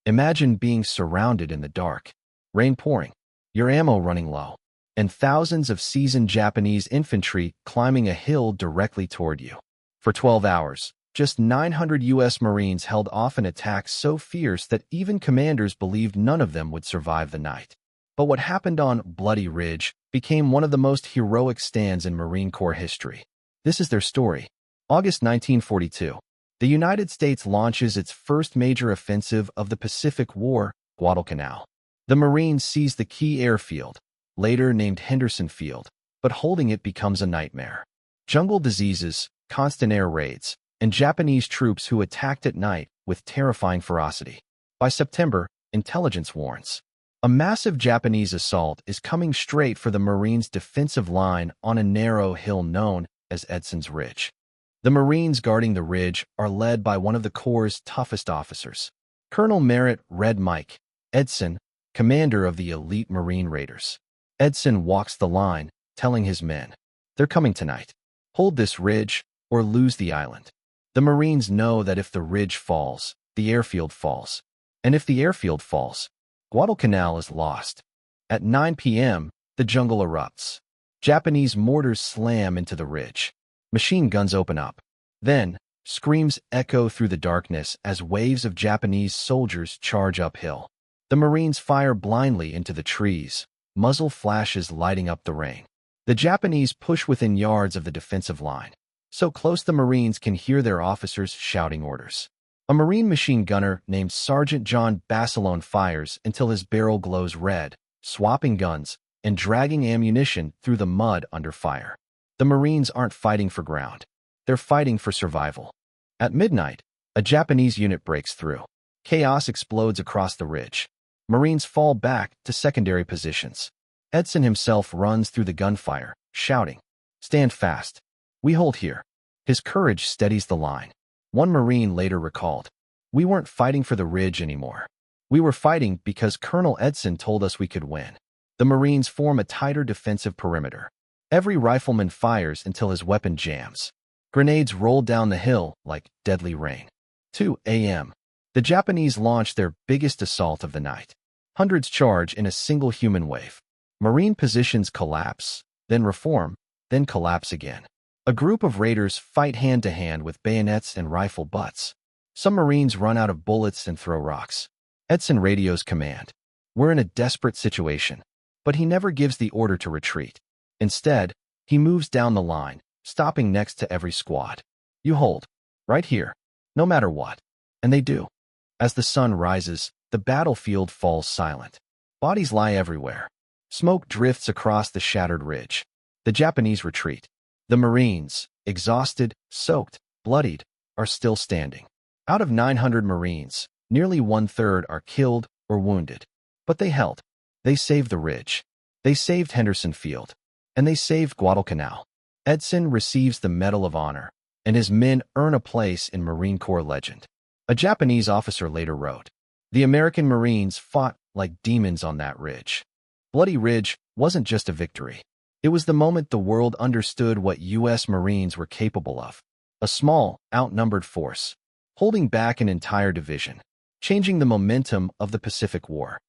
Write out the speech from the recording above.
Imagine being surrounded in the dark, rain pouring, your ammo running low, and thousands of seasoned Japanese infantry climbing a hill directly toward you. For 12 hours, just 900 U.S. Marines held off an attack so fierce that even commanders believed none of them would survive the night. But what happened on Bloody Ridge became one of the most heroic stands in Marine Corps history. This is their story. August 1942. The United States launches its first major offensive of the Pacific War, Guadalcanal. The Marines seize the key airfield, later named Henderson Field, but holding it becomes a nightmare. Jungle diseases, constant air raids, and Japanese troops who attacked at night with terrifying ferocity. By September, intelligence warns. A massive Japanese assault is coming straight for the Marines' defensive line on a narrow hill known as Edson's Ridge. The Marines guarding the ridge are led by one of the Corps' toughest officers, Colonel Merritt Red Mike Edson, commander of the elite Marine Raiders. Edson walks the line, telling his men, "They're coming tonight. Hold this ridge or lose the island." The Marines know that if the ridge falls, the airfield falls. And if the airfield falls, Guadalcanal is lost. At 9 p.m., the jungle erupts. Japanese mortars slam into the ridge. Machine guns open up. Then, screams echo through the darkness as waves of Japanese soldiers charge uphill. The Marines fire blindly into the trees, muzzle flashes lighting up the rain. The Japanese push within yards of the defensive line, so close the Marines can hear their officers shouting orders. A Marine machine gunner named Sergeant John Basilone fires until his barrel glows red, swapping guns and dragging ammunition through the mud under fire. The Marines aren't fighting for ground. They're fighting for survival. At midnight, a Japanese unit breaks through. Chaos explodes across the ridge. Marines fall back to secondary positions. Edson himself runs through the gunfire, shouting, "Stand fast. We hold here." His courage steadies the line. One Marine later recalled, "We weren't fighting for the ridge anymore. We were fighting because Colonel Edson told us we could win." The Marines form a tighter defensive perimeter. Every rifleman fires until his weapon jams. Grenades roll down the hill like deadly rain. 2 a.m. The Japanese launch their biggest assault of the night. Hundreds charge in a single human wave. Marine positions collapse, then reform, then collapse again. A group of raiders fight hand-to-hand with bayonets and rifle butts. Some Marines run out of bullets and throw rocks. Edson radios command, "We're in a desperate situation," but he never gives the order to retreat. Instead, he moves down the line, stopping next to every squad. "You hold, right here, no matter what." And they do. As the sun rises, the battlefield falls silent. Bodies lie everywhere. Smoke drifts across the shattered ridge. The Japanese retreat. The Marines, exhausted, soaked, bloodied, are still standing. Out of 900 Marines, nearly one-third are killed or wounded. But they held. They saved the ridge. They saved Henderson Field. And they saved Guadalcanal. Edson receives the Medal of Honor, and his men earn a place in Marine Corps legend. A Japanese officer later wrote, "The American Marines fought like demons on that ridge." Bloody Ridge wasn't just a victory. It was the moment the world understood what U.S. Marines were capable of. A small, outnumbered force, holding back an entire division, changing the momentum of the Pacific War.